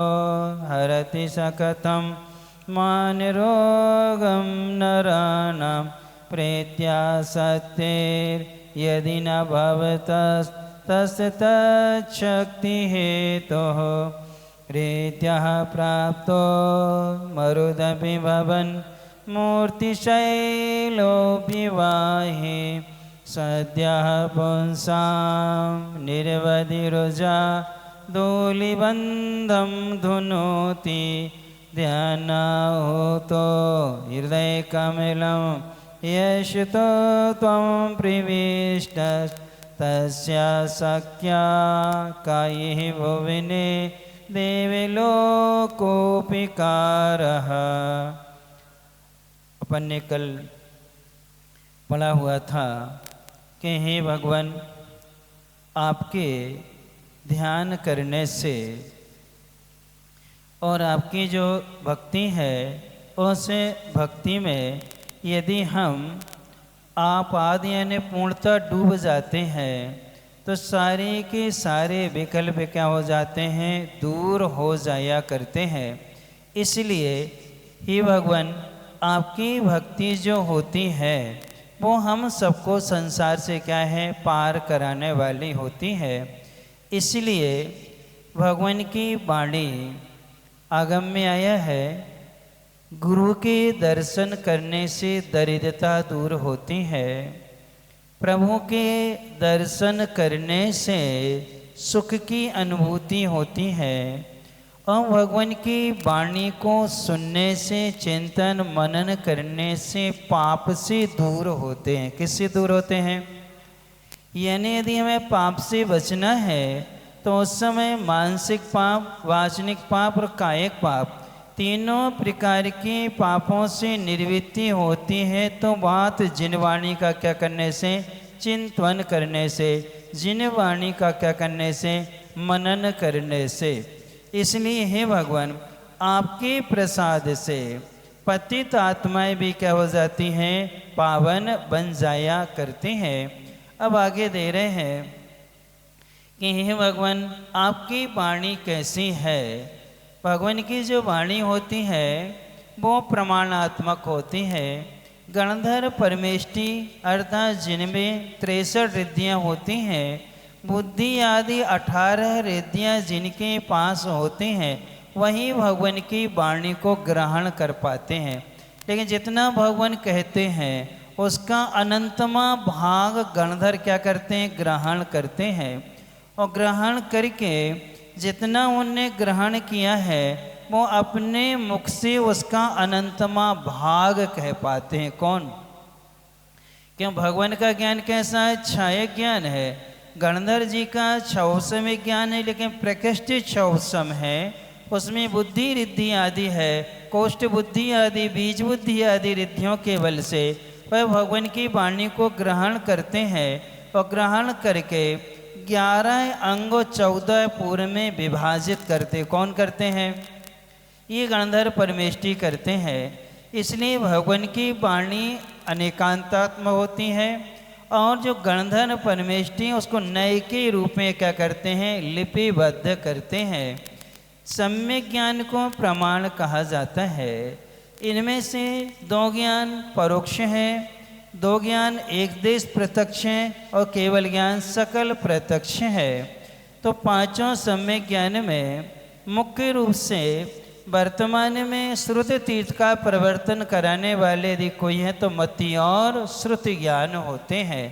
हरति सकतं मानरोगं नराणां प्रेत्यासक्तिर्यदि न भवतस्तस्य तच्छक्तिहेतोः प्रीत्यः प्राप्तो मरुदपि भवन् मूर्तिशैलोऽभिवाहि सद्यः पुंसां निर्वधिरुजा धूलिबन्धं धुनोति ध्यानाहुतो हृदयकमलं यशतो त्वं प्रविष्टस्तस्य सख्या कायैः भुवने देवलोकोपिकारः। अपन ने कल पढ़ा हुआ था कि हे भगवान, आपके ध्यान करने से और आपकी जो भक्ति है उस भक्ति में यदि हम आप आदि यानी पूर्णतः डूब जाते हैं तो सारे के सारे विकल्प क्या हो जाते हैं, दूर हो जाया करते हैं। इसलिए हे भगवान, आपकी भक्ति जो होती है वो हम सबको संसार से क्या है, पार कराने वाली होती है। इसलिए भगवान की वाणी आगम में आया है, गुरु के दर्शन करने से दरिद्रता दूर होती है, प्रभु के दर्शन करने से सुख की अनुभूति होती है, और भगवान की वाणी को सुनने से, चिंतन मनन करने से पाप से दूर होते हैं। किससे दूर होते हैं? यानी यदि हमें पाप से बचना है तो उस समय मानसिक पाप, वाचनिक पाप और कायिक पाप तीनों प्रकार के पापों से निवृत्ति होती है। तो बात जिन वाणी का क्या करने से, चिंतन करने से, जिन वाणी का क्या करने से, मनन करने से। इसलिए हे भगवान, आपके प्रसाद से पतित आत्माएं भी क्या हो जाती हैं, पावन बन जाया करती हैं। अब आगे दे रहे हैं कि हे भगवान, आपकी वाणी कैसी है। भगवान की जो वाणी होती है वो प्रमाणात्मक होती है। गणधर परमेष्टि अर्थात जिनमें 63 रिद्धियाँ होती हैं, बुद्धि आदि 18 रिद्धियाँ जिनके पास होती हैं, वही भगवान की वाणी को ग्रहण कर पाते हैं। लेकिन जितना भगवान कहते हैं उसका अनंतमा भाग गणधर क्या करते हैं, ग्रहण करते हैं। और ग्रहण करके जितना उनने ग्रहण किया है वो अपने मुख से उसका अनंतमा भाग कह पाते हैं। कौन? क्यों? भगवान का ज्ञान कैसा है? छाय ज्ञान है। गणधर जी का छौसम ज्ञान है, लेकिन प्रकृष्टि छौसम है, उसमें बुद्धि रिद्धि आदि है, कोष्ठ बुद्धि आदि, बीज बुद्धि आदि रिद्धियों के बल से वह भगवान की वाणी को ग्रहण करते हैं। और ग्रहण करके 11 अंग 14 पूर्व में विभाजित करते। कौन करते हैं? ये गणधर परमेष्टि करते हैं। इसलिए भगवान की वाणी अनेकांतात्म होती है, और जो गणधर परमेष्टि उसको नए के रूप में क्या करते हैं, लिपिबद्ध करते हैं। सम्यक ज्ञान को प्रमाण कहा जाता है। इनमें से 2 ज्ञान परोक्ष है, 2 ज्ञान एक देश प्रत्यक्ष है, और केवल ज्ञान सकल प्रत्यक्ष है। तो 5 सम्यक ज्ञान में मुख्य रूप से वर्तमान में श्रुति तीर्थ का प्रवर्तन कराने वाले यदि कोई है तो मति और श्रुति ज्ञान होते हैं।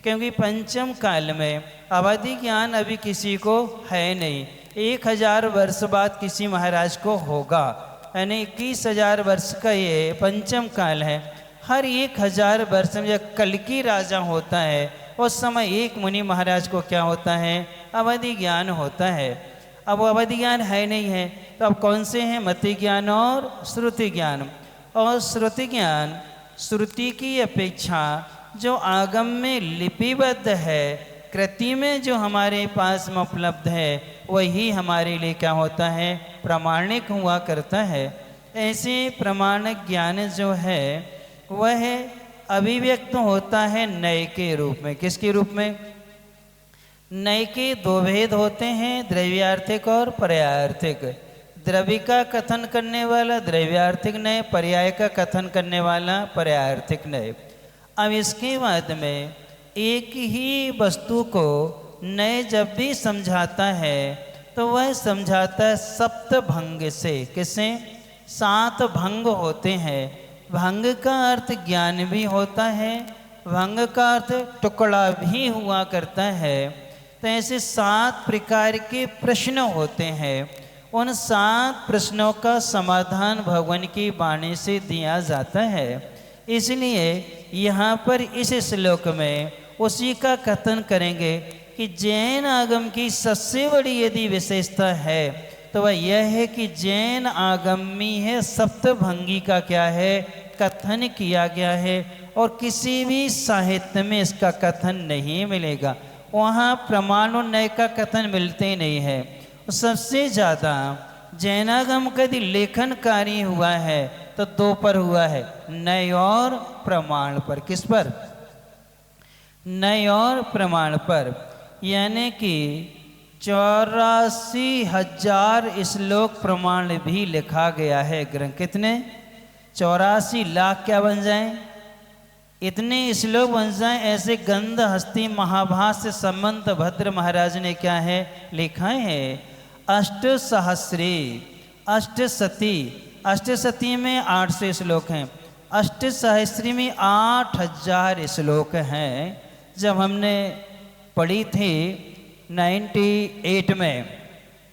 क्योंकि पंचम काल में अवधि ज्ञान अभी किसी को है नहीं। 1000 वर्ष बाद किसी महाराज को होगा, यानी 21,000 वर्ष का ये पंचम काल है। हर 1000 वर्ष में जब कल्कि राजा होता है उस समय एक मुनि महाराज को क्या होता है, अवधि ज्ञान होता है। अब वो अवधि ज्ञान है नहीं है तो अब कौन से हैं? मति ज्ञान और श्रुति ज्ञान। और श्रुति ज्ञान श्रुति की अपेक्षा जो आगम में लिपिबद्ध है, कृति में जो हमारे पास में उपलब्ध है, वही हमारे लिए क्या होता है, प्रामाणिक हुआ करता है। ऐसे प्रमाणिक ज्ञान जो है वह अभिव्यक्त होता है नए के रूप में। किसके रूप में? नए के 2 भेद होते हैं, द्रव्यार्थिक और पर्यार्थिक। द्रव्य का कथन करने वाला द्रव्यार्थिक न्याय, पर्याय का कथन करने वाला पर्यायार्थिक न्याय। अब इसके बाद में एक ही वस्तु को नए जब भी समझाता है तो वह समझाता है सप्त भंग से। किसे? 7 भंग होते हैं। भंग का अर्थ ज्ञान भी होता है, भंग का अर्थ टुकड़ा भी हुआ करता है। तो ऐसे 7 प्रकार के प्रश्न होते हैं। उन 7 प्रश्नों का समाधान भगवान की वाणी से दिया जाता है। इसलिए यहाँ पर इस श्लोक में उसी का कथन करेंगे कि जैन आगम की सबसे बड़ी यदि विशेषता है तो वह यह है कि जैन आगम में है सप्तभंगी का क्या है कथन किया गया है, और किसी भी साहित्य में इसका कथन नहीं मिलेगा। वहाँ प्रमाण और न्याय का कथन मिलते ही नहीं है। सबसे ज़्यादा जैनागम का यदि लेखन कार्य हुआ है तो 2 पर हुआ है, न्याय और प्रमाण पर। किस पर? न्याय और प्रमाण पर। यानी कि 84,000 श्लोक प्रमाण भी लिखा गया है ग्रंथ। कितने? 84 लाख क्या बन जाएं? इतने श्लोक बन जाएं। ऐसे गंध हस्ती महाभाष्य संबंध भद्र महाराज ने क्या है लिखा है? अष्टसहस्री अष्टसती। अष्टसती में 800 श्लोक हैं, अष्टसहस्री में 8,000 श्लोक हैं। जब हमने पढ़ी थी 98 में,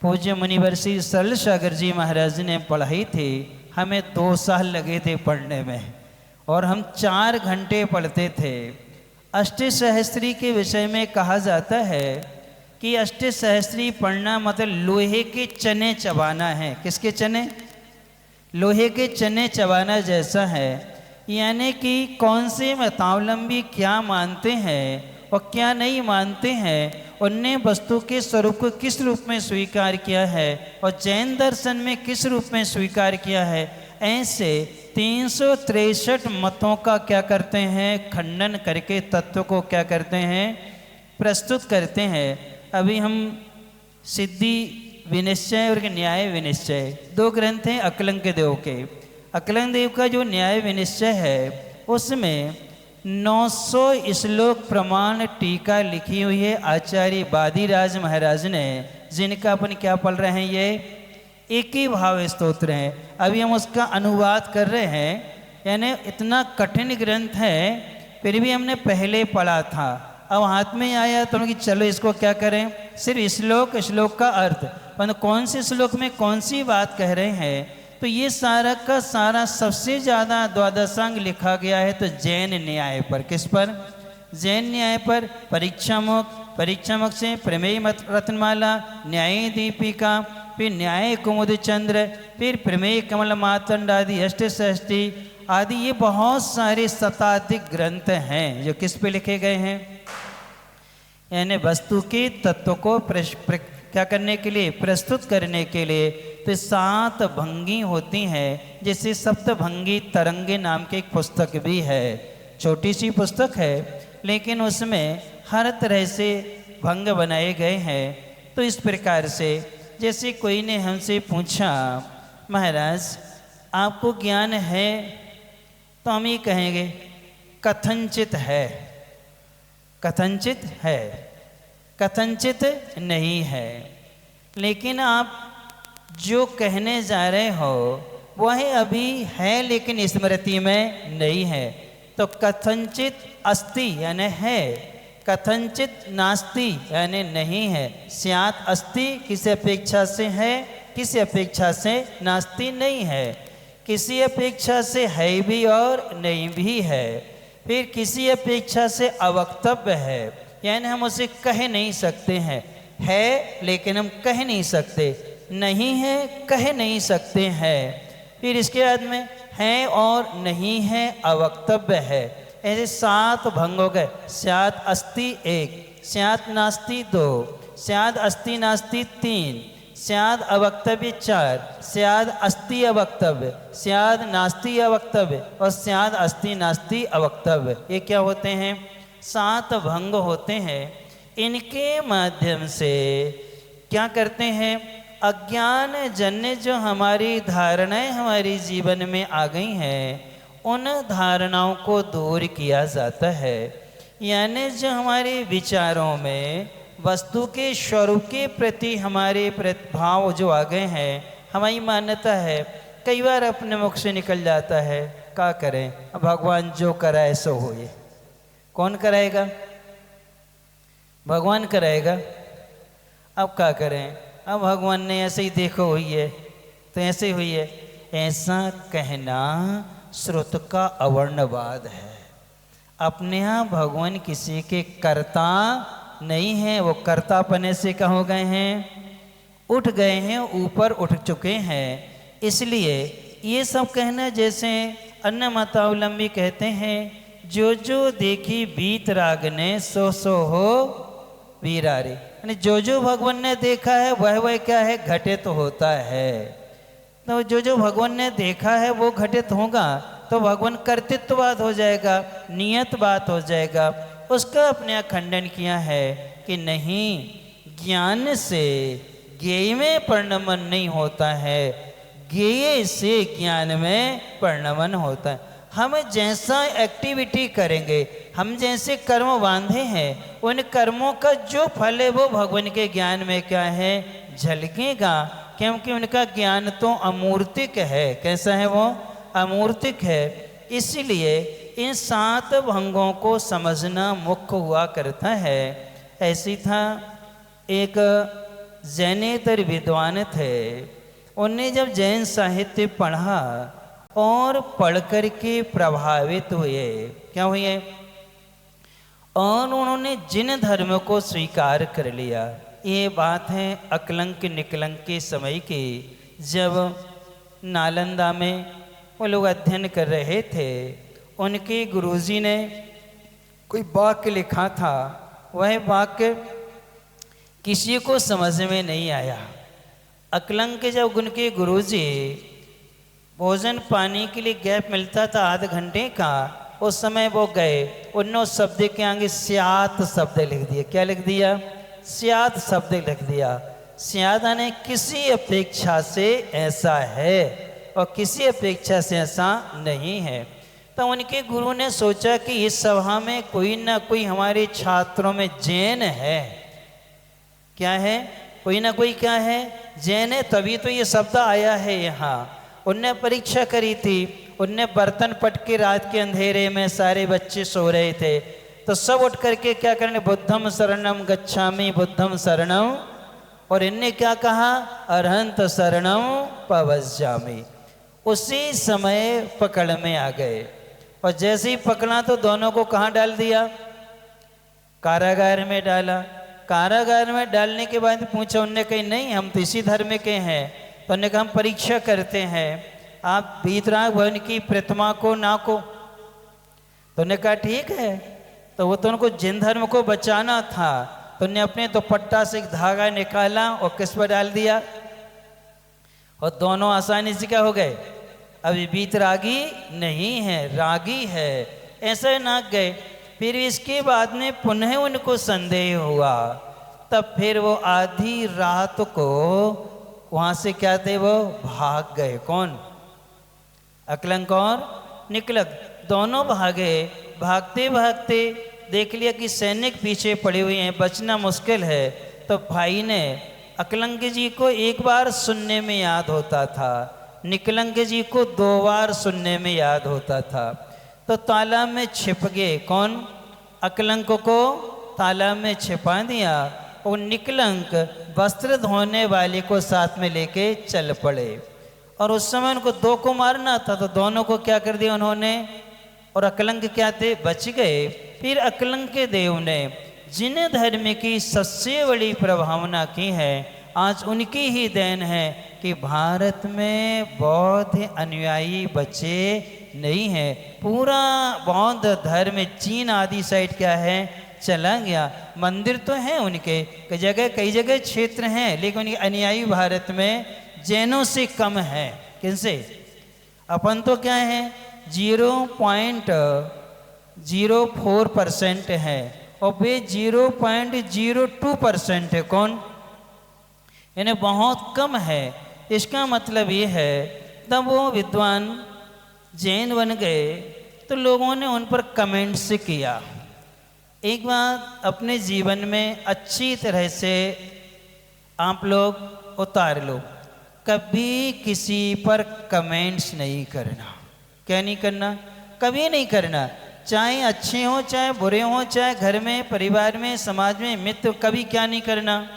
पूज्य मुनिवर्षी सरल सागर जी महाराज ने पढ़ाई थी। हमें 2 साल लगे थे पढ़ने में और हम 4 घंटे पढ़ते थे। अष्टसहस्री के विषय में कहा जाता है कि अष्टसहस्री पढ़ना मतलब लोहे के चने चबाना है। किसके चने? लोहे के चने चबाना जैसा है। यानी कि कौन से मतावलंबी क्या मानते हैं और क्या नहीं मानते हैं, उनने वस्तु के स्वरूप को किस रूप में स्वीकार किया है और जैन दर्शन में किस रूप में स्वीकार किया है, ऐसे 363 मतों का क्या करते हैं खंडन करके तत्व को क्या करते हैं प्रस्तुत करते हैं। अभी हम सिद्धि विनिश्चय और न्याय विनिश्चय 2 ग्रंथ हैं अकलंक देव के। अकलंक देव का जो न्याय विनिश्चय है उसमें 900 श्लोक प्रमाण टीका लिखी हुई है आचार्य बादीराज महाराज ने, जिनका अपन क्या पढ़ रहे हैं, ये एक ही भाव स्तोत्र है। अभी हम उसका अनुवाद कर रहे हैं। यानी इतना कठिन ग्रंथ है फिर भी हमने पहले पढ़ा था, अब हाथ में आया तो कि चलो इसको क्या करें, सिर्फ श्लोक का अर्थ, मतलब कौन से श्लोक में कौन सी बात कह रहे हैं। तो ये सारा का सारा सबसे ज़्यादा द्वादशांग लिखा गया है तो जैन न्याय पर। किस पर? जैन न्याय पर। परीक्षामुख से प्रमेय रत्नमाला, न्याय दीपिका, फिर न्याय कुमुद चंद्र, फिर प्रमेय कमल मातंड आदि, अष्टषष्टि आदि, ये बहुत सारे शताधिक ग्रंथ हैं जो किस पे लिखे गए हैं, यानी वस्तु के तत्व को क्या करने के लिए, प्रस्तुत करने के लिए। तो 7 भंगी होती हैं, जैसे सप्तभंगी तरंगे नाम की एक पुस्तक भी है। छोटी सी पुस्तक है लेकिन उसमें हर तरह से भंग बनाए गए हैं। तो इस प्रकार से जैसे कोई ने हमसे पूछा महाराज आपको ज्ञान है, तो हम ये कहेंगे कथनचित है, कथनचित है, कथनचित नहीं है। लेकिन आप जो कहने जा रहे हो वह अभी है लेकिन स्मृति में नहीं है। तो कथनचित अस्ति यानी है, कथनचित नास्ति यानी नहीं है। स्यात् अस्ति किसी अपेक्षा से है, किसी अपेक्षा से नास्ति नहीं है, किसी अपेक्षा से है भी और नहीं भी है, फिर किसी अपेक्षा से अवक्तव्य है, यानी हम उसे कह नहीं सकते हैं। है लेकिन हम कह नहीं सकते, नहीं है कह नहीं सकते हैं। फिर इसके बाद में है और नहीं है, अवक्तव्य है। ऐसे 7 भंग हो गए। स्यात् अस्ति 1, स्यात् नास्ति 2, स्यात् अस्ति नास्ति 3, स्यात् अवक्तव्य 4, स्यात् अस्ति अवक्तव्य, स्यात् नास्ति अवक्तव्य और स्यात् अस्ति नास्ति अवक्तव्य। ये क्या होते हैं? 7 भंग होते हैं। इनके माध्यम से क्या करते हैं, अज्ञान जन्य जो हमारी धारणाएं हमारी जीवन में आ गई हैं, उन धारणाओं को दूर किया जाता है। यानी जो हमारे विचारों में वस्तु के स्वरूप के प्रति हमारे भाव जो आ गए हैं, हमारी मान्यता है, कई बार अपने मुख से निकल जाता है, क्या करें, अब भगवान जो कराए सो हो। ये कौन कराएगा? भगवान कराएगा। अब क्या करें, अब भगवान ने ऐसे ही देखो हुई है तो ऐसे हुई है, ऐसा कहना श्रुत का अवर्णवाद है। अपने यहाँ भगवान किसी के कर्ता नहीं है, वो कर्ता पने से क्या हो गए हैं, उठ गए हैं, ऊपर उठ चुके हैं। इसलिए ये सब कहना, जैसे अन्य मातावलंबी कहते हैं, जो जो देखी बीत राग ने सो सो हो वीरारे, यानी जो जो भगवान ने देखा है वह वह क्या है, घटित होता है। तो जो जो भगवान ने देखा है वो घटित होगा, तो भगवान कर्तृत्ववाद हो जाएगा, नियत बात हो जाएगा। उसका अपने खंडन किया है कि नहीं, ज्ञान से ज्ञेय में परिणमन नहीं होता है, ज्ञेय से ज्ञान में परिणमन होता है। हम जैसा एक्टिविटी करेंगे, हम जैसे कर्म बांधे हैं, उन कर्मों का जो फल है वो भगवान के ज्ञान में क्या है, झलकेगा। क्योंकि उनका ज्ञान तो अमूर्तिक है। कैसा है वो? अमूर्तिक है। इसलिए इन 7 भंगों को समझना मुख्य हुआ करता है। ऐसी था, एक जैनेतर विद्वान थे, उन्हें जब जैन साहित्य पढ़ा और पढ़ कर के प्रभावित हुए, क्या हुए, और उन्होंने जिन धर्म को स्वीकार कर लिया। ये बात है अकलंक निकलंक के समय की, जब नालंदा में वो लोग अध्ययन कर रहे थे। उनके गुरुजी ने कोई वाक्य लिखा था, वह वाक्य किसी को समझ में नहीं आया। अकलंक जब उनके गुरुजी भोजन पानी के लिए गैप मिलता था आधे घंटे का, उस समय वो गए, उन्होंने उस शब्द के आगे स्यात शब्द लिख दिया। क्या लिख दिया? स्यात शब्द लिख दिया। स्यात ने किसी अपेक्षा से ऐसा है और किसी अपेक्षा से ऐसा नहीं है। तो उनके गुरु ने सोचा कि इस सभा में कोई ना कोई हमारे छात्रों में जैन है। क्या है? कोई ना कोई क्या है, जैन है, तभी तो ये शब्द आया है यहाँ। उनने परीक्षा करी थी, उनने बर्तन पट के रात के अंधेरे में, सारे बच्चे सो रहे थे, तो सब उठ करके क्या करने, बुद्धम शरणम गच्छामि, बुद्धम शरणम, और इनने क्या कहा, अरहंत शरणम पवस्यामि। उसी समय पकड़ में आ गए, और जैसे ही पकड़ा तो दोनों को कहाँ डाल दिया, कारागार में डाला। कारागार में डालने के बाद पूछा, उनने कही नहीं हम तो इसी धर्म के हैं। तो उन्होंने कहा हम परीक्षा करते हैं, आप वीतराग भवन की प्रतिमा को ना को। तो उन्होंने कहा ठीक है। तो वो तो उनको जिन धर्म को बचाना था, तो उन्होंने अपने दुपट्टा से एक धागा निकाला और किस पर डाल दिया, और दोनों आसानी से क्या हो गए, अभी वीतरागी नहीं है, रागी है, ऐसे नाक गए। फिर इसके बाद में पुनः उनको संदेह हुआ, तब फिर वो आधी रात को वहाँ से क्या थे, वो भाग गए। कौन? अकलंक और निकलंक दोनों भागे। भागते भागते देख लिया कि सैनिक पीछे पड़े हुए हैं, बचना मुश्किल है। तो भाई ने अकलंक जी को एक बार सुनने में याद होता था, निकलंक जी को 2 बार सुनने में याद होता था। तो तालाब में छिप गए। कौन? अकलंक को तालाब में छिपा दिया, और निकलंक वस्त्र धोने वाले को साथ में लेके चल पड़े। और उस समय उनको 2 को मारना था, तो दोनों को क्या कर दिया उन्होंने, और अकलंक क्या थे, बच गए। फिर अकलंक के देव ने जिन धर्म की सबसे बड़ी प्रभावना की है, आज उनकी ही देन है कि भारत में बौद्ध अनुयायी बचे नहीं है। पूरा बौद्ध धर्म चीन आदि साइड क्या है, चला गया। मंदिर तो हैं उनके कई जगह क्षेत्र हैं, लेकिन उनके अनुयायी भारत में जैनों से कम है। किनसे? अपन तो क्या है 0.04% है, और वे 0.02% है। कौन? यानी बहुत कम है। इसका मतलब ये है, तब वो विद्वान जैन बन गए तो लोगों ने उन पर कमेंट्स किया। एक बात अपने जीवन में अच्छी तरह से आप लोग उतार लो, कभी किसी पर कमेंट्स नहीं करना। क्या नहीं करना? कभी नहीं करना। चाहे अच्छे हों चाहे बुरे हों, चाहे घर में, परिवार में, समाज में, मित्र, कभी क्या नहीं करना?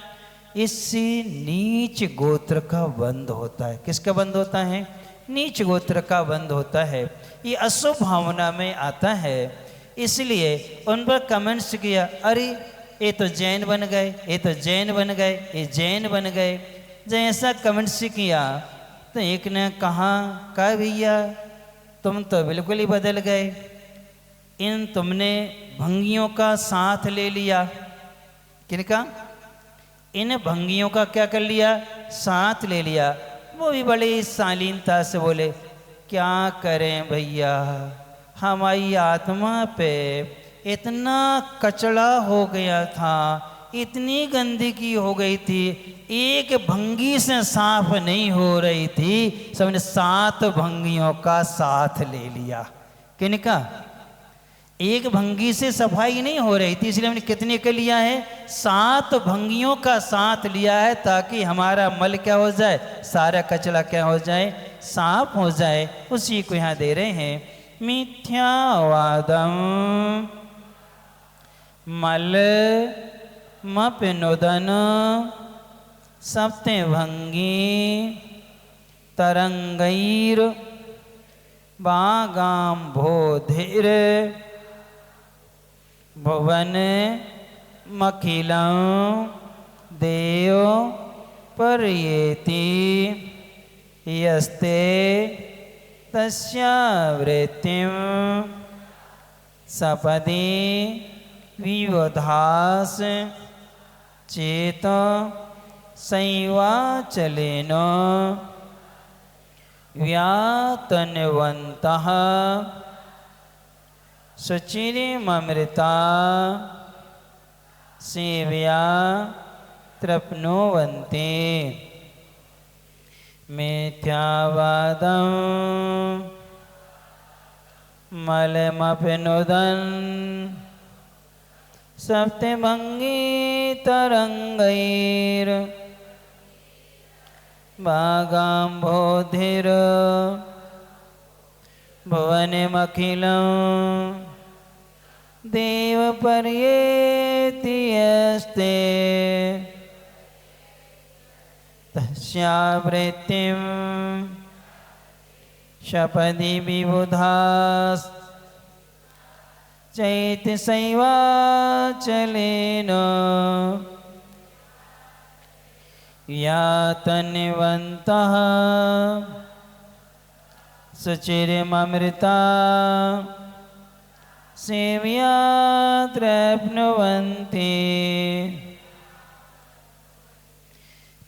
इससे नीच गोत्र का बंध होता है। किसका बंध होता है? नीच गोत्र का बंध होता है। ये अशुभ भावना में आता है। इसलिए उन पर कमेंट्स किया, अरे ये तो जैन बन गए, ये तो जैन बन गए, ये जैन बन गए। जब ऐसा कमेंट्स किया तो एक ने कहा भैया तुम तो बिल्कुल ही बदल गए, इन तुमने भंगियों का साथ ले लिया। किनका? इन भंगियों का क्या कर लिया? साथ ले लिया। वो भी बड़ी शालीनता से बोले, क्या करें भैया, हमारी आत्मा पे इतना कचड़ा हो गया था, इतनी गंदगी हो गई थी, एक भंगी से साफ नहीं हो रही थी, सबने 7 भंगियों का साथ ले लिया। किनका? एक भंगी से सफाई नहीं हो रही थी, इसलिए हमने कितने का लिया है? 7 भंगियों का साथ लिया है, ताकि हमारा मल क्या हो जाए, सारा कचरा क्या हो जाए, साफ हो जाए। उसी को यहाँ दे रहे हैं, मिथ्यावादम मल मपिनुदन सप्तभंगी तरंगैर बागाम्भोधिर भुवन मखिलं देव पर्येति यस्ते तस्यावृत्तिं सपदि विवधास चेत सैवाचलेन व्यातन्वन्तः शुचिरिममृता सेव्या तृप्नुवन्ति। मिथ्यावादं मलमपिनुदन् सप्तभंगी तरंगैर बागाम्भोधिर भुवनमखिलं देवपर्येति यस्ते तस्यावृत्तिं शपदि विबुधास् चैतसैवाचलेन यातन्वन्तः शुचिरिममृता सेव्या तृप्नुवन्ति।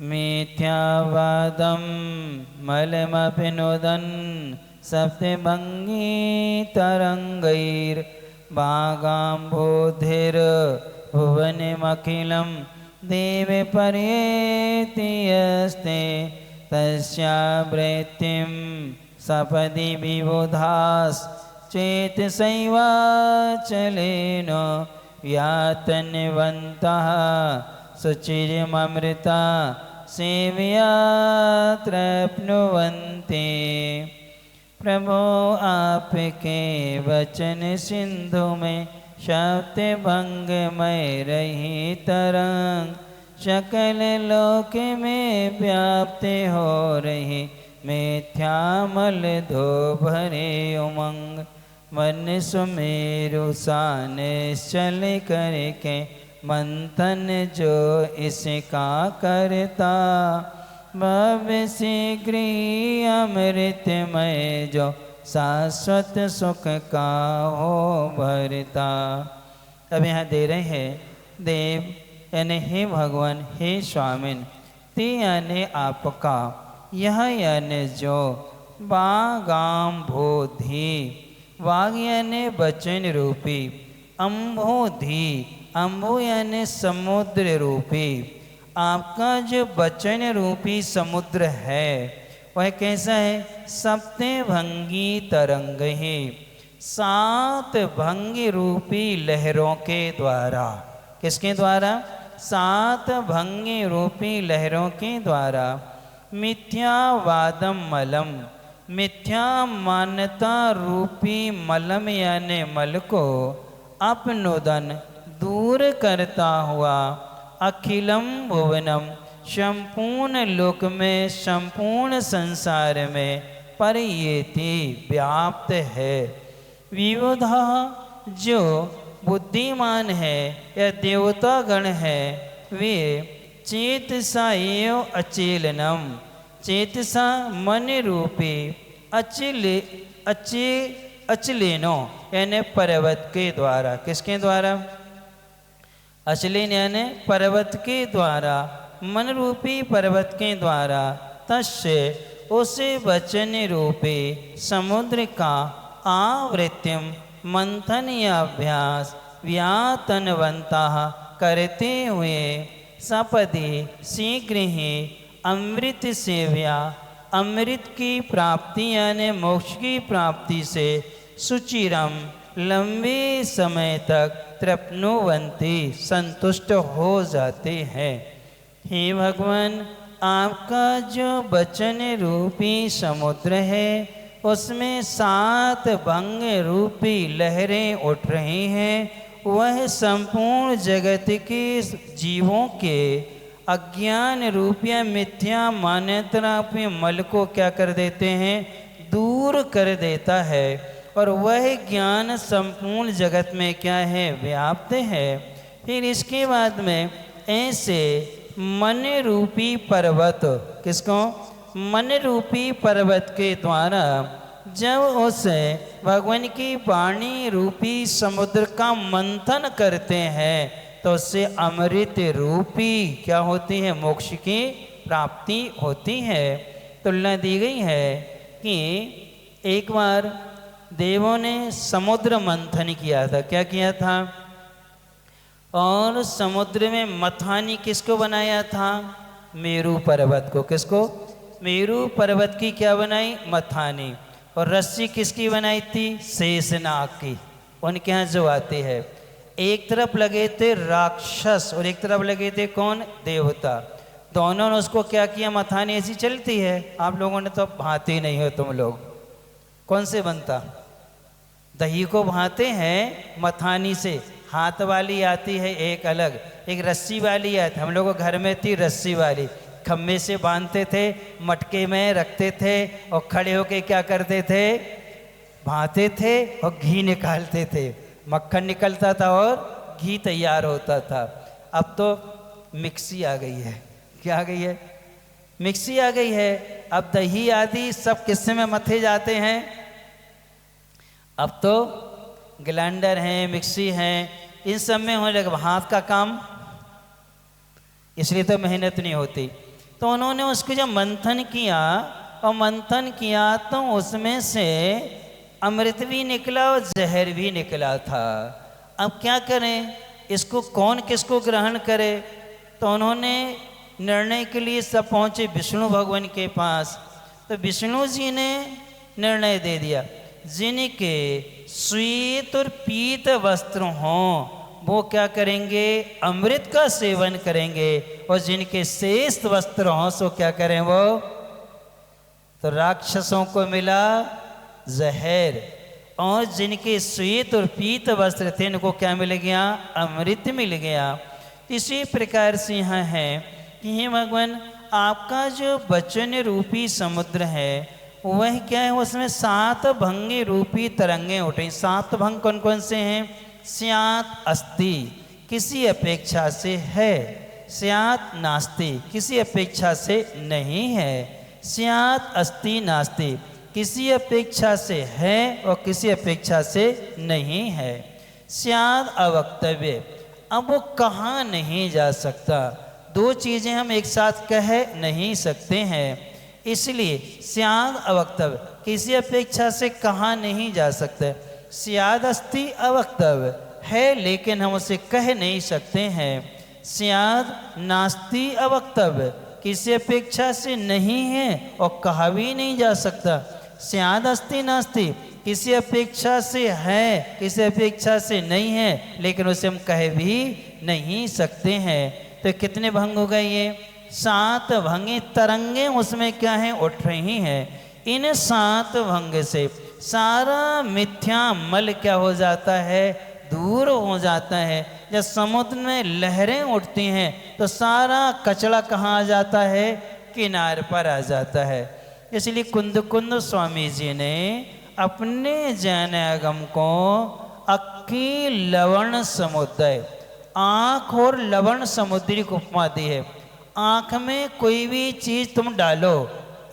मिथ्यावादं मलमपिनुदन् सप्तभंगी तरंगैर बागाम्भोधिर भुवनमखिलं देवपर्येति यस्ते तस्यावृत्तिं सपदि विबुधास् चेतसैवाचलेन यातन्वन्तः शुचिरिममृता सेव्या तृप्नुवन्ति। प्रभो आपके वचन सिंधु में शब्दभंग में रही तरंग, सकल लोक में व्याप्त हो रही मिथ्यामल धो भरे उमंग। मन सुमेरु सान चल करके मंथन जो इसका करता, भव्य शीघ्र अमृतमय जो शाश्वत सुख का हो भरता। अब यहाँ दे रहे हैं, देव यानी हे भगवान, हे स्वामिन, ते यानी आपका, यह यानी जो, बागाम्भोधि, वाग यानी वचन रूपी, अम्भोधि, अम्भु यानी समुद्र रूपी, आपका जो वचन रूपी समुद्र है वह कैसा है? सप्ते भंगी तरंग ही, 7 भंगी रूपी लहरों के द्वारा। किसके द्वारा? 7 भंगी रूपी लहरों के द्वारा। मिथ्यावादम मलम, मिथ्या मान्यता रूपी मलम यानी मल को अपनुदन दूर करता हुआ अखिलम भुवनम, संपूर्ण लोक में, संपूर्ण संसार में परयेति व्याप्त है। विविधा जो बुद्धिमान है या देवता गण है वे चेतसा एव अचेलनम, चेतसा मन रूपी अचलेनो यानी पर्वत के द्वारा। किसके द्वारा? अचलेन यानी पर्वत के द्वारा, मन रूपी पर्वत के द्वारा। तस्य उसे वचन रूपी समुद्र का आवृत्यम मंथन या अभ्यास व्यातनवंता करते हुए सपदि शीघ्र ही अमृत सेव्या, अमृत की प्राप्ति यानी मोक्ष की प्राप्ति से सुचिरम लंबे समय तक तृप्नुवंती संतुष्ट हो जाते हैं। हे भगवान, आपका जो वचन रूपी समुद्र है उसमें 7 भंग रूपी लहरें उठ रही हैं। वह संपूर्ण जगत के जीवों के अज्ञान रूपी मिथ्या मान्यता रूपी मल को क्या कर देते हैं? दूर कर देता है। और वह ज्ञान संपूर्ण जगत में क्या है? व्याप्त है। फिर इसके बाद में ऐसे मन रूपी पर्वत, किसको? मन रूपी पर्वत के द्वारा जब उसे भगवान की वाणी रूपी समुद्र का मंथन करते हैं तो उससे अमृत रूपी क्या होती है? मोक्ष की प्राप्ति होती है। तुलना दी गई है कि एक बार देवों ने समुद्र मंथन किया था। क्या किया था? और समुद्र में मथानी किसको बनाया था? मेरू पर्वत को। किसको? मेरू पर्वत की क्या बनाई? मथानी। और रस्सी किसकी बनाई थी? शेषनाग की। उनके यहाँ जो आते हैं, एक तरफ लगे थे राक्षस और एक तरफ लगे थे कौन? देवता। दोनों ने उसको क्या किया? मथानी ऐसी चलती है। आप लोगों ने तो भाते नहीं हो तुम लोग। कौन से बनता? दही को भाते हैं मथानी से। हाथ वाली आती है एक अलग, एक रस्सी वाली आती। हम लोगों घर में थी रस्सी वाली, खम्भे से बांधते थे, मटके में रखते थे और खड़े होके क्या करते थे? भाते थे और घी निकालते थे। मक्खन निकलता था और घी तैयार होता था। अब तो मिक्सी आ गई है। क्या आ गई है? मिक्सी आ गई है। अब दही आदि सब किस्से में मथे जाते हैं। अब तो ग्राइंडर हैं, मिक्सी हैं, इन सब में होने लगा हाथ का काम, इसलिए तो मेहनत नहीं होती। तो उन्होंने उसको जब मंथन किया और मंथन किया तो उसमें से अमृत भी निकला और जहर भी निकला था। अब क्या करें? इसको कौन किसको ग्रहण करे? तो उन्होंने निर्णय के लिए सब पहुँचे विष्णु भगवान के पास। तो विष्णु जी ने निर्णय दे दिया, जिनके श्वेत और पीत वस्त्र हों वो क्या करेंगे? अमृत का सेवन करेंगे। और जिनके शेष वस्त्र हों सो क्या करें वो? तो राक्षसों को मिला जहर, और जिनके श्वेत और पीत वस्त्र थे इनको क्या मिल गया? अमृत मिल गया। इसी प्रकार से यहाँ है कि हे भगवान, आपका जो वचन रूपी समुद्र है वह क्या है? उसमें 7 भंगी रूपी तरंगें उठी। 7 भंग कौन कौन से हैं? स्यात् अस्ति किसी अपेक्षा से है, स्यात् नास्ति किसी अपेक्षा से नहीं है, स्यात् अस्ति नास्ति किसी अपेक्षा से है और किसी अपेक्षा से नहीं है, स्यात् अवक्तव्य अब वो कहाँ नहीं जा सकता। 2 चीज़ें हम एक साथ कह नहीं सकते हैं, इसलिए स्यात् अवक्तव्य किसी अपेक्षा से कहाँ नहीं जा सकते। स्याद् अस्ति अवक्तव्य है लेकिन हम उसे कह नहीं सकते हैं। स्याद नास्ति अवक्तव्य, किसी अपेक्षा से नहीं है और कहा भी नहीं जा सकता। स्याद अस्ति नास्ति, किसी अपेक्षा से है, किसी अपेक्षा से नहीं है, लेकिन उसे हम कह भी नहीं सकते हैं। तो कितने भंग हो गए ये? 7 भंगे तरंगे उसमें क्या है, उठ रही हैं। इन 7 भंग से सारा मिथ्या मल क्या हो जाता है, दूर हो जाता है। जब समुद्र में लहरें उठती हैं तो सारा कचरा कहाँ आ जाता है, किनारे पर आ जाता है। इसलिए कुंद कुंद स्वामी जी ने अपने जैन आगम को अक्की लवण समुद्र, आँख और लवण समुद्री को उपमा दी है। आँख में कोई भी चीज़ तुम डालो,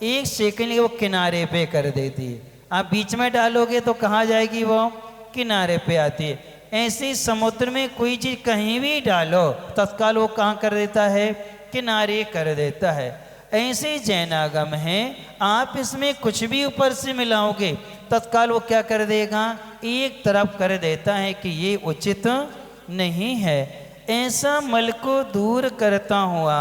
1 सेकंड के वो किनारे पे कर देती है। आप बीच में डालोगे तो कहाँ जाएगी, वो किनारे पे आती है। ऐसे ही समुद्र में कोई चीज़ कहीं भी डालो तत्काल वो कहाँ कर देता है, किनारे कर देता है। ऐसे जैनागम है, आप इसमें कुछ भी ऊपर से मिलाओगे तत्काल वो क्या कर देगा, एक तरफ कर देता है कि ये उचित नहीं है। ऐसा मल को दूर करता हुआ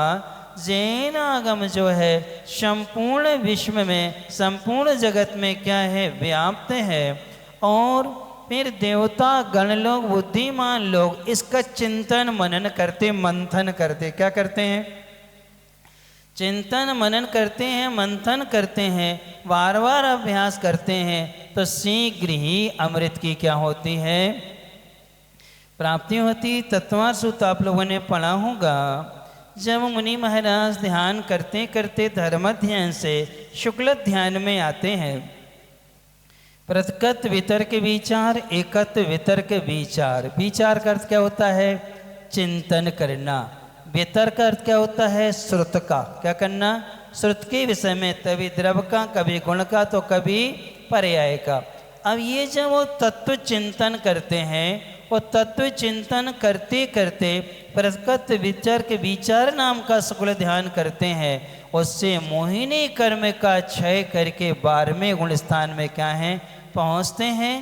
जैन आगम जो है संपूर्ण विश्व में, संपूर्ण जगत में क्या है, व्याप्त है। और फिर देवता गण लोग, बुद्धिमान लोग इसका चिंतन मनन करते, मंथन करते, क्या करते हैं, चिंतन मनन करते हैं, मंथन करते हैं, बार बार अभ्यास करते हैं, तो शीघ्र ही अमृत की क्या होती है, प्राप्ति होती। तत्वार सूत्र आप लोगों ने पढ़ा होगा। जब मुनि महाराज ध्यान करते करते धर्म ध्यान से शुक्ल ध्यान में आते हैं, प्रतकत वितर्क विचार, एकत वितर्क विचार। विचार का अर्थ क्या होता है, चिंतन करना। वितर्क का अर्थ क्या होता है, श्रुत का, क्या करना, श्रुत के विषय में, कभी द्रव का, कभी गुण का, तो कभी पर्याय का। अब ये जब वो तत्व चिंतन करते हैं, वो तत्व चिंतन करते करते प्रतकत वितर्क विचार नाम का शुक्ल ध्यान करते हैं, उससे मोहिनी कर्म का क्षय करके 12वें गुण स्थान में क्या है, पहुँचते हैं।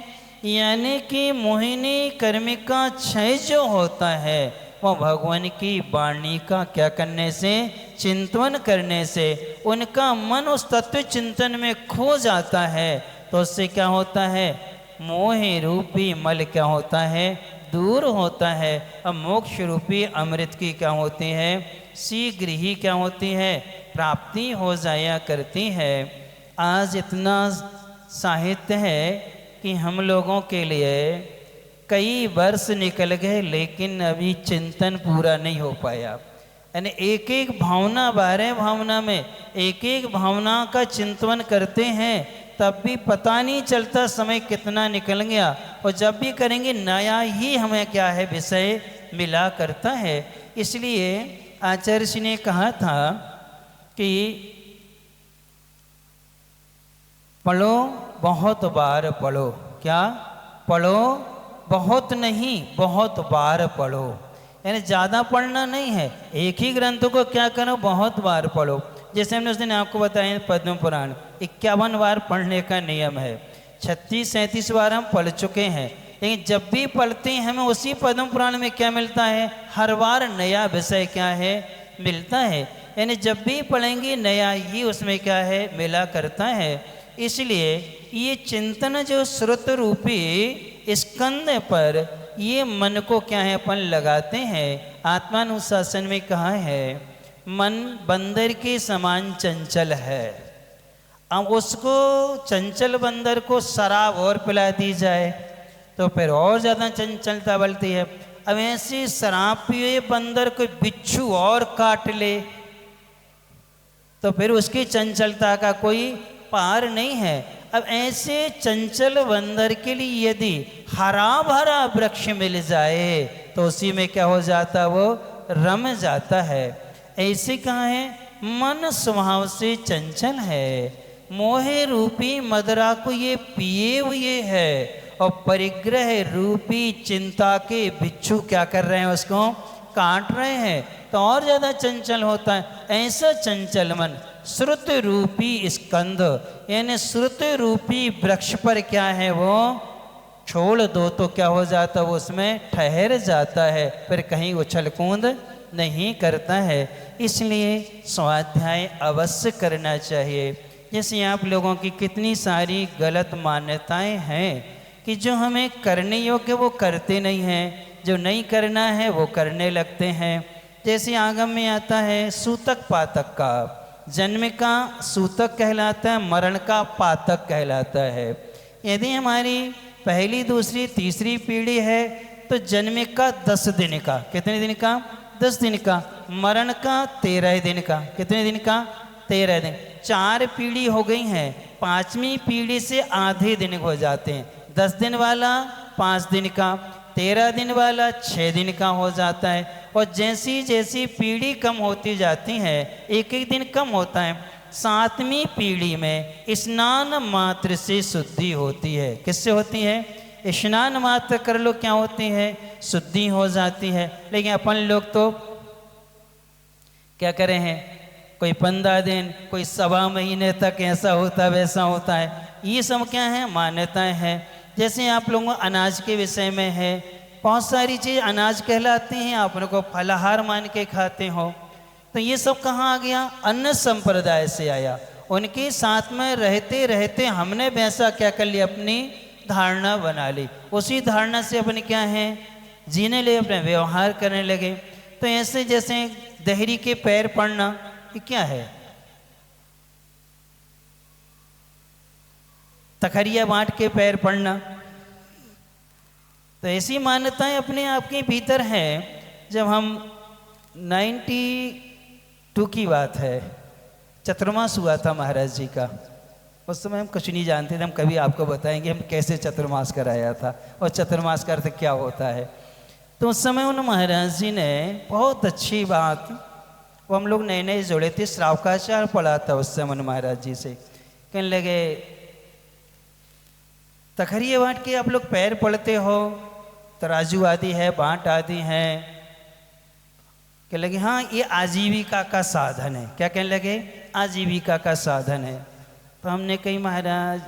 यानी कि मोहिनी कर्म का क्षय जो होता है वो भगवान की वाणी का क्या करने से, चिंतन करने से उनका मन उस तत्व चिंतन में खो जाता है। तो उससे क्या होता है, मोह रूपी मल क्या होता है, दूर होता है। अब मोक्ष रूपी अमृत की क्या होती है, शीघ्र ही क्या होती है, प्राप्ति हो जाया करती है। आज इतना साहित्य है कि हम लोगों के लिए कई वर्ष निकल गए, लेकिन अभी चिंतन पूरा नहीं हो पाया। यानी एक एक भावना, 12 भावना में एक एक भावना का चिंतन करते हैं, तब भी पता नहीं चलता समय कितना निकल गया। और जब भी करेंगे नया ही हमें क्या है, विषय मिला करता है। इसलिए आचार्य जी ने कहा था कि पढ़ो, बहुत बार पढ़ो। क्या पढ़ो, बहुत नहीं, बहुत बार पढ़ो। यानी ज़्यादा पढ़ना नहीं है, एक ही ग्रंथ को क्या करो, बहुत बार पढ़ो। जैसे हमने उस दिन आपको बताया पद्म पुराण 51 बार पढ़ने का नियम है। 36-37 बार हम पढ़ चुके हैं, लेकिन जब भी पढ़ते हैं हमें उसी पद्म पुराण में क्या मिलता है, हर बार नया विषय क्या है, मिलता है। यानी जब भी पढ़ेंगे नया ही उसमें क्या है, मिला करता है। इसलिए ये चिंतन जो श्रुत रूपी स्कंद पर ये मन को क्या है, अपन लगाते हैं। आत्मानुशासन में कहा है, मन बंदर के समान चंचल है। अब उसको चंचल बंदर को शराब और पिला दी जाए तो फिर और ज़्यादा चंचलता बढ़ती है। अब ऐसे शराब पिए बंदर को बिच्छू और काट ले तो फिर उसकी चंचलता का कोई पार नहीं है। अब ऐसे चंचल बंदर के लिए यदि हरा भरा वृक्ष मिल जाए तो उसी में क्या हो जाता, वो रम जाता है। ऐसे कहाँ है, मन स्वभाव से चंचल है, मोह रूपी मदरा को ये पिए हुए है और परिग्रह रूपी चिंता के बिच्छू क्या कर रहे हैं, उसको काट रहे हैं तो और ज़्यादा चंचल होता है। ऐसा चंचल मन श्रुत रूपी स्कंद यानी श्रुत रूपी वृक्ष पर क्या है, वो छोड़ दो तो क्या हो जाता, वो उसमें ठहर जाता है, फिर कहीं उछल कूद नहीं करता है। इसलिए स्वाध्याय अवश्य करना चाहिए। जैसे आप लोगों की कितनी सारी गलत मान्यताएं हैं कि जो हमें करने योग्य वो करते नहीं हैं, जो नहीं करना है वो करने लगते हैं। जैसे आगम में आता है सूतक पातक का, जन्म का सूतक कहलाता है, मरण का पातक कहलाता है। यदि हमारी पहली दूसरी तीसरी पीढ़ी है तो जन्म का 10 दिन का, कितने दिन का? 10 दिन का। मरण का 13 दिन का, कितने दिन का? 13 दिन। 4 पीढ़ी हो गई हैं, 5वीं पीढ़ी से आधे दिन हो जाते हैं। 10 दिन वाला 5 दिन का, 13 दिन वाला 6 दिन का हो जाता है। और जैसी जैसी पीढ़ी कम होती जाती है, एक एक दिन कम होता है। 7वीं पीढ़ी में स्नान मात्र से शुद्धि होती है। किससे होती है? स्नान मात्र कर लो, क्या होती है? शुद्धि हो जाती है। लेकिन अपन लोग तो क्या करें हैं, कोई 15 दिन, कोई 1.25 महीने तक ऐसा होता वैसा होता है। ये सब क्या है? मान्यताएं हैं। जैसे आप लोगों अनाज के विषय में है, बहुत सारी चीज़ अनाज कहलाती हैं, आप लोगों को फलाहार मान के खाते हो। तो ये सब कहाँ आ गया? अन्न संप्रदाय से आया। उनके साथ में रहते रहते हमने वैसा क्या कर लिया? अपनी धारणा बना ली। उसी धारणा से अपने क्या है? जीने लगे, अपने व्यवहार करने लगे। तो ऐसे जैसे दहरी के पैर पड़ना, ये क्या है? तखरिया बांट के पैर पड़ना। तो ऐसी मान्यताएं अपने आप के भीतर है। जब हम 92 की बात है, चतुर्मास हुआ था महाराज जी का। उस समय हम कुछ नहीं जानते थे। हम कभी आपको बताएंगे हम कैसे चतुर्मास कराया था और चतुर्मास का अर्थ क्या होता है। तो उस समय उन महाराज जी ने बहुत अच्छी बात, वो हम लोग नए नए जुड़े थे, श्रावकाचार पढ़ा था उस समय उन महाराज जी से। कहने लगे तखरिए बांट के आप लोग पैर पड़ते हो, तराजू आदि है, बांट आदि हैं। कहने लगे हाँ ये आजीविका का साधन है। क्या कहने लगे? आजीविका का साधन है। तो हमने कही महाराज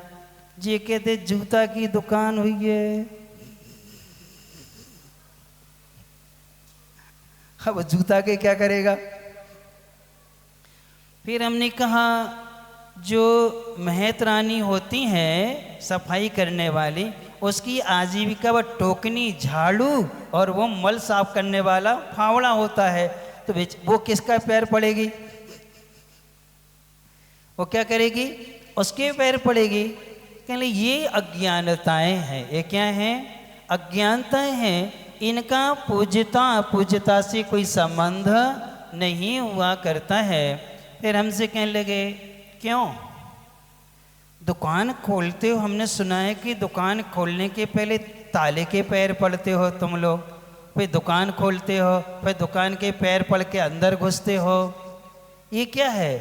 जी कहते जूता की दुकान हुई है, अब जूता के क्या करेगा? फिर हमने कहा जो महतरानी होती हैं सफाई करने वाली, उसकी आजीविका वह टोकनी, झाड़ू और वो मल साफ करने वाला फावड़ा होता है। तो वो किसका पैर पड़ेगी? वो क्या करेगी? उसके पैर पड़ेगी। कहले ये अज्ञानताएं हैं। ये क्या हैं? अज्ञानताएं हैं। इनका पूज्यता से कोई संबंध नहीं हुआ करता है। फिर हमसे कहने लगे क्यों दुकान खोलते हो? हमने सुना है कि दुकान खोलने के पहले ताले के पैर पड़ते हो तुम लोग, फिर दुकान खोलते हो, फिर दुकान के पैर पड़ के अंदर घुसते हो, ये क्या है?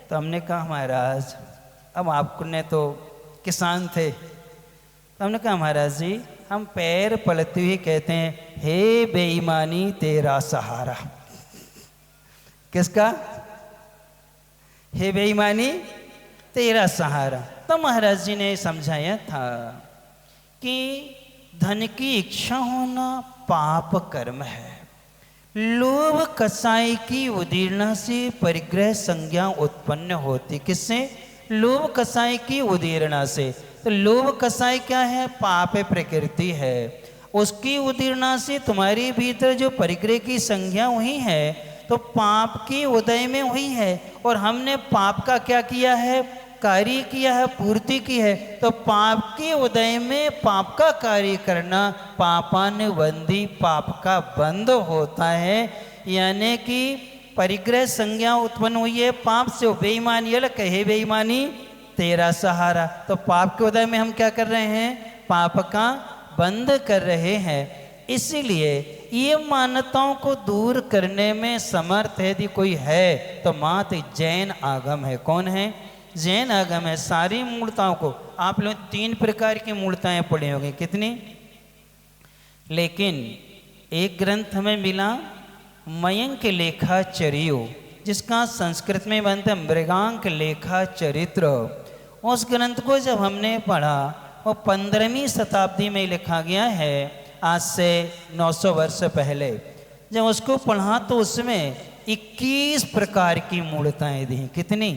तो हमने कहा महाराज, अब आपने तो किसान थे, तो हमने कहा महाराज जी हम पैर पड़ते हुए कहते हैं हे बेईमानी तेरा सहारा। किसका? हे बेईमानी तेरा सहारा। तो महाराज जी ने समझाया था कि धन की इच्छा होना पाप कर्म है। लोभ कसाई की उदीर्णा से परिग्रह संज्ञा उत्पन्न होती। किससे? लोभ कसाई की उदीर्णा से। तो लोभ कसाई क्या है? पाप प्रकृति है। उसकी उदीर्णा से तुम्हारे भीतर जो परिग्रह की संज्ञा हुई है तो पाप की उदय में हुई है। और हमने पाप का क्या किया है? कार्य किया है, पूर्ति की है। तो पाप के उदय में पाप का कार्य करना पापानुबंधी, पाप का बंध होता है। यानी कि परिग्रह संज्ञा उत्पन्न हुई है पाप से। बेईमानी अलग कहे बेईमानी तेरा सहारा। तो पाप के उदय में हम क्या कर रहे हैं? पाप का बंध कर रहे हैं। इसीलिए ये मान्यताओं को दूर करने में समर्थ यदि कोई है तो मात्र जैन आगम है। कौन है? जैन आगम है। सारी मूर्ताओं को आप लोग 3 प्रकार की मूर्ताएं पढ़े होंगे। कितनी? लेकिन एक ग्रंथ हमें मिला मयंक लेखा चरियो, जिसका संस्कृत में बनता है मृगांक लेखा चरित्र। उस ग्रंथ को जब हमने पढ़ा वो 15वीं शताब्दी में लिखा गया है, आज से 900 वर्ष पहले। जब उसको पढ़ा तो उसमें 21 प्रकार की मूर्ताएं दी। कितनी?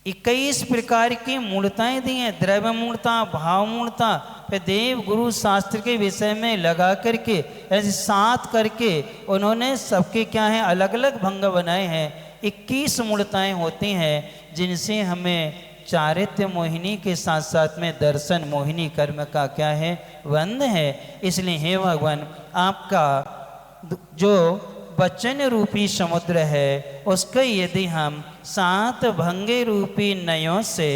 21 प्रकार की मूर्ताएं दी हैं। द्रव्य मूर्ता, भाव मूर्ता, फिर देव गुरु शास्त्र के विषय में लगा करके ऐसे 7 करके उन्होंने सबके क्या है अलग अलग भंग बनाए हैं। 21 मूर्ताएं होती हैं जिनसे हमें चारित्र्य मोहिनी के साथ साथ में दर्शन मोहिनी कर्म का क्या है बंध है। इसलिए हे भगवान, आपका जो वचन रूपी समुद्र है उसका यदि हम 7 भंगे रूपी नयों से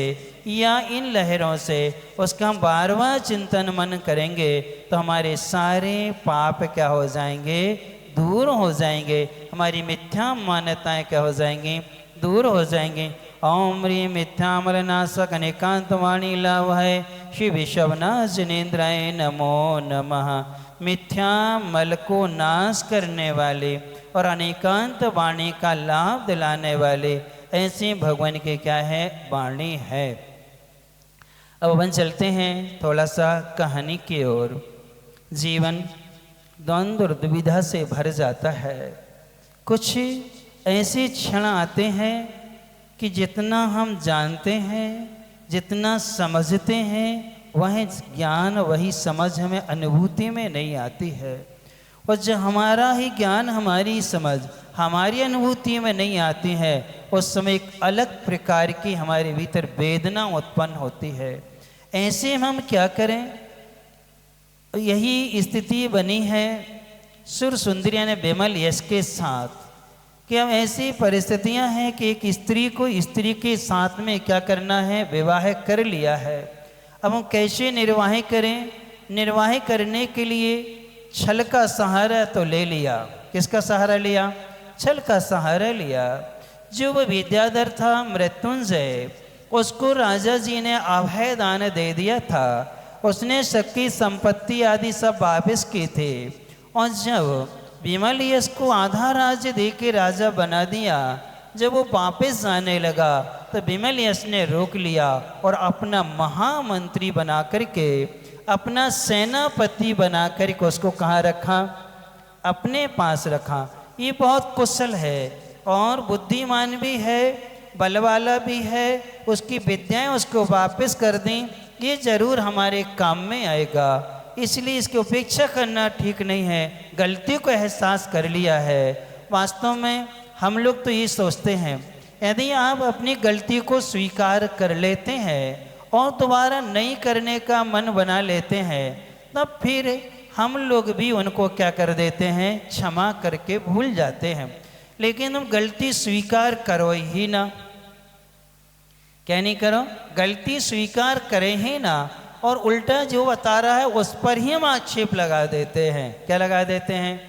या इन लहरों से उसका हम बार बार चिंतन मन करेंगे तो हमारे सारे पाप क्या हो जाएंगे? दूर हो जाएंगे। हमारी मिथ्या मान्यताएं क्या हो जाएंगी? दूर हो जाएंगी। ओम ह्रीं मिथ्यामलनाशक अनेकांत वाणी लाभ है श्री विश्वनाथ जिनेन्द्राय नमो नमः। मिथ्या मल को नाश करने वाले और अनेकांत वाणी का लाभ दिलाने वाले ऐसे भगवान के क्या है वाणी है। अब अपन चलते हैं थोड़ा सा कहानी की ओर। जीवन द्वंद्व दुविधा से भर जाता है। कुछ ऐसे क्षण आते हैं कि जितना हम जानते हैं, जितना समझते हैं, वह ज्ञान वही समझ हमें अनुभूति में नहीं आती है। और जब हमारा ही ज्ञान, हमारी समझ हमारी अनुभूति में नहीं आती है, उस समय एक अलग प्रकार की हमारे भीतर वेदना उत्पन्न होती है। ऐसे हम क्या करें? यही स्थिति बनी है सुर सुंदरिया ने विमल यश के साथ कि अब ऐसी परिस्थितियां हैं कि एक स्त्री को स्त्री के साथ में क्या करना है? विवाह कर लिया है। अब हम कैसे निर्वाह करें? निर्वाह करने के लिए छल का सहारा तो ले लिया। किसका सहारा लिया? छल का सहारा लिया। जो वो विद्याधर था मृत्युंजय, उसको राजा जी ने अभय दान दे दिया था। उसने सबकी संपत्ति आदि सब वापिस की थे। और जब विमल यश को आधा राज्य दे के राजा बना दिया, जब वो वापस जाने लगा तो विमल यश ने रोक लिया और अपना महामंत्री बना करके, अपना सेनापति बना करके उसको कहाँ रखा? अपने पास रखा। ये बहुत कुशल है और बुद्धिमान भी है, बल वाला भी है। उसकी विद्याएं उसको वापस कर दें, ये जरूर हमारे काम में आएगा। इसलिए इसकी उपेक्षा करना ठीक नहीं है। गलती को एहसास कर लिया है। वास्तव में हम लोग तो ये सोचते हैं, यदि आप अपनी गलती को स्वीकार कर लेते हैं और दोबारा नहीं करने का मन बना लेते हैं, तब फिर हम लोग भी उनको क्या कर देते हैं? क्षमा करके भूल जाते हैं। लेकिन तुम गलती स्वीकार करो ही ना। क्या नहीं करो? गलती स्वीकार करें ही ना, और उल्टा जो बता रहा है उस पर ही हम आक्षेप लगा देते हैं। क्या लगा देते हैं?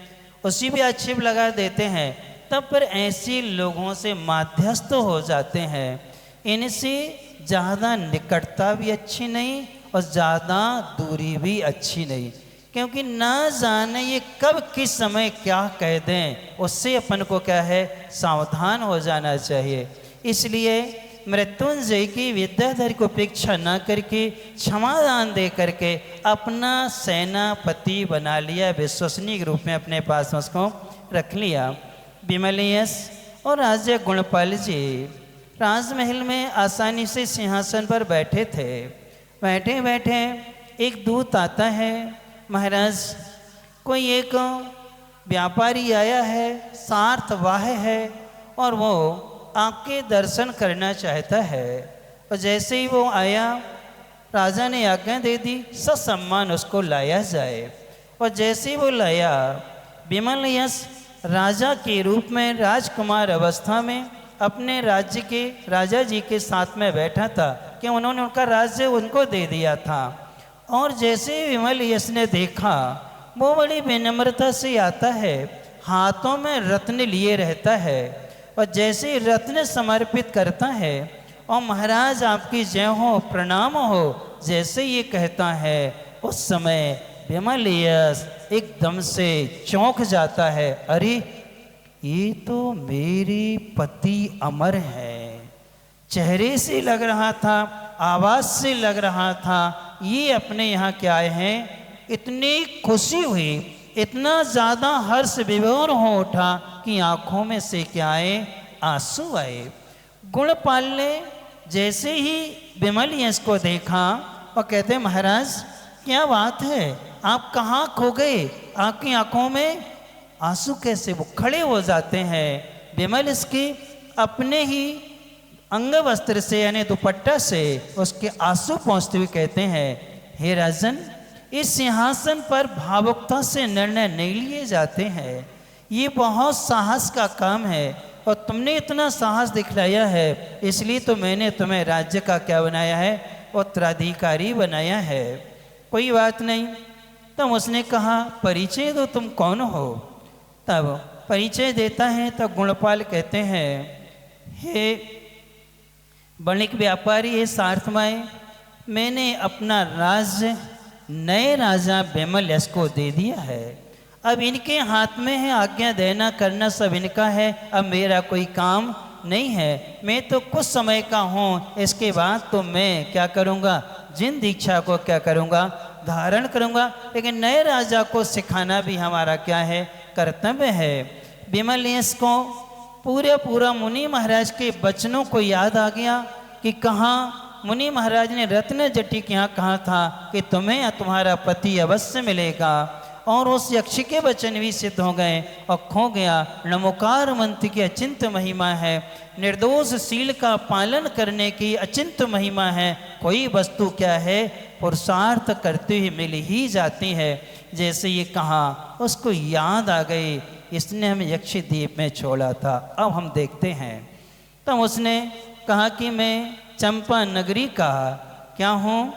उसी भी आक्षेप लगा देते हैं। तब पर ऐसे लोगों से माध्यस्थ हो जाते हैं। इनसे ज़्यादा निकटता भी अच्छी नहीं और ज़्यादा दूरी भी अच्छी नहीं, क्योंकि ना जाने ये कब किस समय क्या कह दें। उससे अपन को क्या है? सावधान हो जाना चाहिए। इसलिए मृत्युंजय की विद्याधर को उपेक्षा न करके क्षमादान दे करके अपना सेनापति बना लिया। विश्वसनीय रूप में अपने पास उसको रख लिया। विमल यश और राजा गुणपाल जी राजमहल में आसानी से सिंहासन पर बैठे थे। बैठे बैठे एक दूत आता है, महाराज कोई एक व्यापारी आया है, सार्थवाह है, और वो आपके दर्शन करना चाहता है। और जैसे ही वो आया, राजा ने आज्ञा दे दी ससम्मान उसको लाया जाए। और जैसे ही वो लाया, विमल यश राजा के रूप में राजकुमार अवस्था में अपने राज्य के राजा जी के साथ में बैठा था कि उन्होंने उनका राज्य उनको दे दिया था। और जैसे विमल यश ने देखा, वो बड़ी विनम्रता से आता है, हाथों में रत्न लिए रहता है, और जैसे रत्न समर्पित करता है और महाराज आपकी जय हो, प्रणाम हो, जैसे ये कहता है, उस समय विमल यश एकदम से चौंक जाता है। अरे ये तो मेरे पति अमर है। चेहरे से लग रहा था, आवाज से लग रहा था, ये अपने यहाँ क्या आए हैं। इतनी खुशी हुई, इतना ज़्यादा हर्ष विभोर हो उठा कि आंखों में से क्या आए, आंसू आए। गुणपाल ने जैसे ही विमल यश को देखा और कहते महाराज क्या बात है, आप कहाँ खो गए, आपकी आंखों में आंसू कैसे? वो खड़े हो जाते हैं। विमल इसके अपने ही अंग वस्त्र से यानी दुपट्टा से उसके आंसू पहुँचते हुए कहते हैं, हे राजन, इस सिंहासन पर भावुकता से निर्णय नहीं लिए जाते हैं। ये बहुत साहस का काम है और तुमने इतना साहस दिखलाया है, इसलिए तो मैंने तुम्हें राज्य का क्या बनाया है, उत्तराधिकारी बनाया है। कोई बात नहीं। तब उसने कहा परिचय दो, तुम कौन हो? तब परिचय देता है। तब गुणपाल कहते हैं, हे वणिक व्यापारी, हे सार्थमाए, मैंने अपना राज्य नए राजा विमल यश को दे दिया है। अब इनके हाथ में है, आज्ञा देना करना सब इनका है। अब मेरा कोई काम नहीं है। मैं तो कुछ समय का हूँ, इसके बाद तो मैं क्या करूँगा, जिन दीक्षा को क्या करूँगा, धारण करूँगा। लेकिन नए राजा को सिखाना भी हमारा क्या है, कर्तव्य है। विमल यश को पूरा मुनि महाराज के वचनों को याद आ गया कि कहाँ मुनि महाराज ने रत्न जटी के यहाँ कहा था कि तुम्हें या तुम्हारा पति अवश्य मिलेगा, और उस यक्ष के वचन भी सिद्ध हो गए और खो गया। नमोकार मंत्र की अचिंत महिमा है, निर्दोष शील का पालन करने की अचिंत महिमा है। कोई वस्तु क्या है, पुरुषार्थ करते हुए मिल ही जाती है। जैसे ये कहा उसको याद आ गई, इसने हमें यक्ष द्वीप में छोड़ा था, अब हम देखते हैं। तब उसने कहा कि मैं चंपा नगरी का क्या हूँ।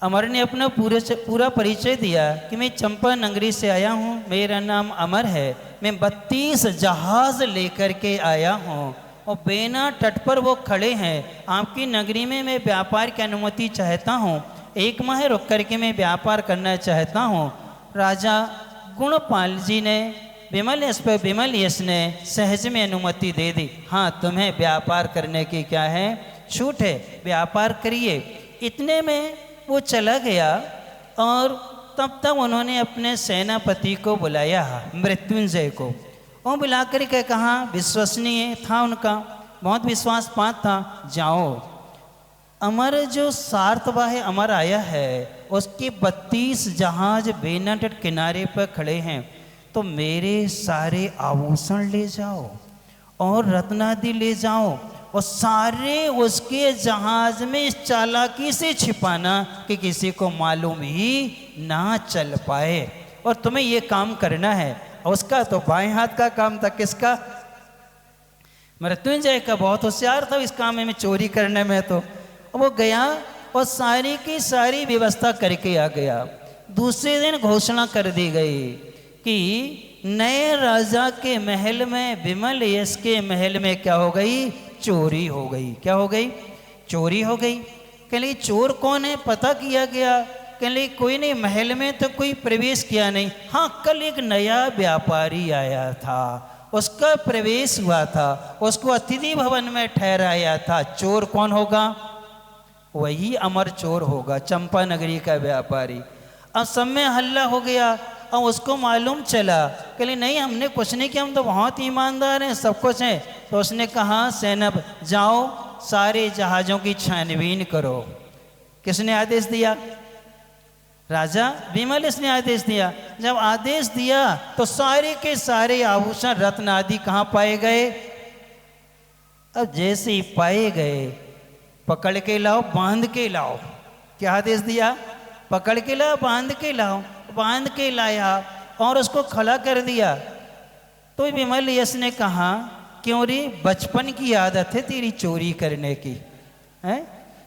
अमर ने अपना पूरा परिचय दिया कि मैं चंपा नगरी से आया हूँ, मेरा नाम अमर है, मैं 32 जहाज लेकर के आया हूँ और बेना तट पर वो खड़े हैं। आपकी नगरी में मैं व्यापार की अनुमति चाहता हूँ, 1 माह रुक करके मैं व्यापार करना चाहता हूँ। राजा गुणपाल जी ने विमल यश ने सहज में अनुमति दे दी। हाँ, तुम्हें व्यापार करने की क्या है, छूट है, व्यापार करिए। इतने में वो चला गया और तब उन्होंने अपने सेनापति को बुलाया, मृत्युंजय को, और बुला कर के कहा, विश्वसनीय था उनका, बहुत विश्वास पात्र था, जाओ अमर जो सार्थवाह अमर आया है उसके 32 जहाज बेना तट किनारे पर खड़े हैं, तो मेरे सारे आभूषण ले जाओ और रत्नादि ले जाओ और सारे उसके जहाज में इस चालाकी से छिपाना कि किसी को मालूम ही ना चल पाए। और तुम्हें ये काम करना है। उसका तो बाएं हाथ का काम था, किसका? मृत्युंजय का। बहुत होशियार था इस काम में, चोरी करने में। तो वो गया और सारी की सारी व्यवस्था करके आ गया। दूसरे दिन घोषणा कर दी गई कि नए राजा के महल में, विमल यश के महल में क्या हो गई, चोरी हो गई। क्या हो गई? चोरी हो गई। कह ली चोर कौन है, पता किया गया। कह ली कोई नहीं, महल में तो कोई प्रवेश किया नहीं। हाँ, कल एक नया व्यापारी आया था, उसका प्रवेश हुआ था, उसको अतिथि भवन में ठहराया था। चोर कौन होगा? वही अमर चोर होगा, चंपा नगरी का व्यापारी। अब सब में हल्ला हो गया और उसको मालूम चला। कहले नहीं, हमने कुछ नहीं किया, हम तो बहुत ईमानदार हैं, सब कुछ है। तो उसने कहा, सैनब जाओ सारे जहाज़ों की छानबीन करो। किसने आदेश दिया? राजा विमल ने आदेश दिया। जब आदेश दिया तो सारे के सारे आभूषण रत्न आदि कहाँ पाए गए? अब जैसे ही पाए गए, पकड़ के लाओ, बांध के लाओ। क्या आदेश दिया? पकड़ के लाओ, बांध के लाओ। बांध के लाया और उसको खड़ा कर दिया। तो विमल यश ने कहा, क्यों रे, बचपन की आदत है तेरी चोरी करने की, है?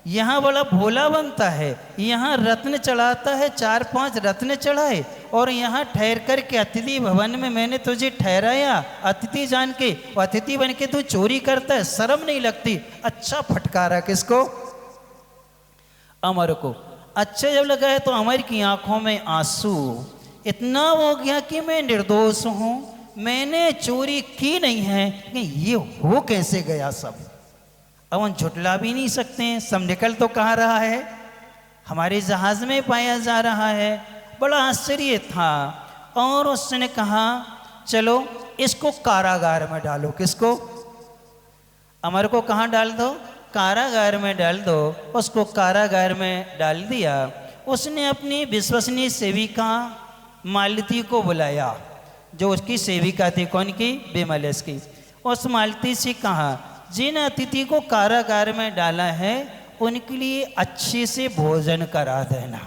यहाँ बड़ा भोला बनता है, यहाँ रत्न चढ़ाता है, 4-5 रत्न चढ़ाए, और यहाँ ठहर कर के अतिथि भवन में मैंने तुझे ठहराया अतिथि जान के, अतिथि बन के तू चोरी करता है, शर्म नहीं लगती? अच्छा फटकारा किसको? अमर को। अच्छा जब लगा है तो अमर की आंखों में आंसू इतना हो गया कि मैं निर्दोष हूँ, मैंने चोरी की नहीं है, कि ये हो कैसे गया सब? अब हम झुटला भी नहीं सकते हैं, सब निकल तो कहाँ रहा है, हमारे जहाज में पाया जा रहा है। बड़ा आश्चर्य था और उसने कहा चलो इसको कारागार में डालो। किसको? अमर को कहाँ डाल दो? कारागार में डाल दो। उसको कारागार में डाल दिया। उसने अपनी विश्वसनीय सेविका मालती को बुलाया, जो उसकी सेविका थी। कौन की? विमलेश की। उस मालती से कहा जिन अतिथि को कारागार में डाला है उनके लिए अच्छे से भोजन करा देना,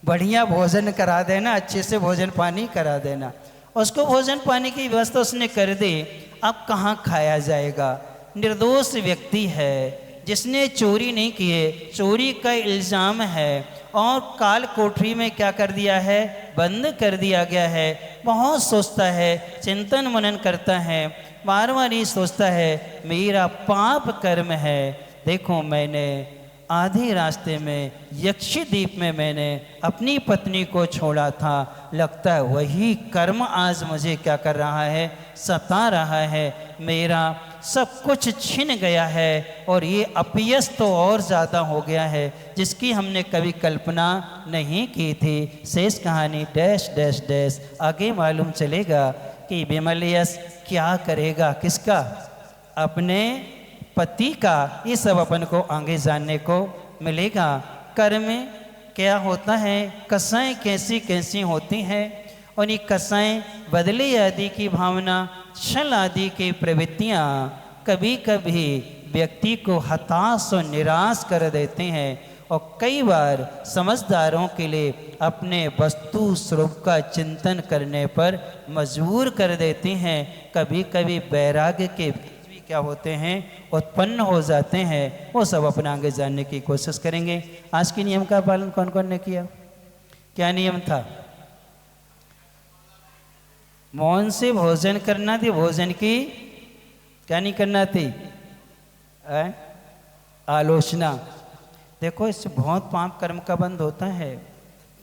बढ़िया भोजन करा देना, अच्छे से भोजन पानी करा देना। उसको भोजन पानी की व्यवस्था उसने कर दी। अब कहाँ खाया जाएगा? निर्दोष व्यक्ति है जिसने चोरी नहीं किए, चोरी का इल्ज़ाम है और काल कोठरी में क्या कर दिया है? बंद कर दिया गया है। बहुत सोचता है, चिंतन मनन करता है, बार बार ये सोचता है मेरा पाप कर्म है। देखो मैंने आधे रास्ते में यक्षद्वीप में मैंने अपनी पत्नी को छोड़ा था, लगता है वही कर्म आज मुझे क्या कर रहा है? सता रहा है। मेरा सब कुछ छिन गया है और ये अपयश तो और ज़्यादा हो गया है जिसकी हमने कभी कल्पना नहीं की थी। शेष कहानी डैश डैश डैश। आगे मालूम चलेगा कि विमलेश क्या करेगा? किसका? अपने पति का। ये सब अपन को आगे जानने को मिलेगा। कर्म में क्या होता है, कसाएं कैसी कैसी होती हैं और ये कसाएं बदले आदि की भावना, छल आदि की प्रवृत्तियाँ कभी कभी व्यक्ति को हताश और निराश कर देते हैं और कई बार समझदारों के लिए अपने वस्तु स्वरूप का चिंतन करने पर मजबूर कर देते हैं। कभी कभी वैराग्य के क्या होते हैं? उत्पन्न हो जाते हैं। वो सब अपना आगे जानने की कोशिश करेंगे। आज के नियम का पालन कौन कौन ने किया? क्या नियम था? मौन से भोजन करना थी। भोजन की क्या नहीं करना थी? आलोचना। देखो इससे बहुत पाप कर्म का बंद होता है।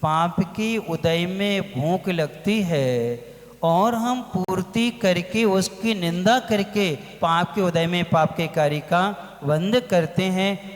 पाप की उदय में भूख लगती है और हम पूर्ति करके उसकी निंदा करके पाप के उदय में पाप के कार्य का बंद करते हैं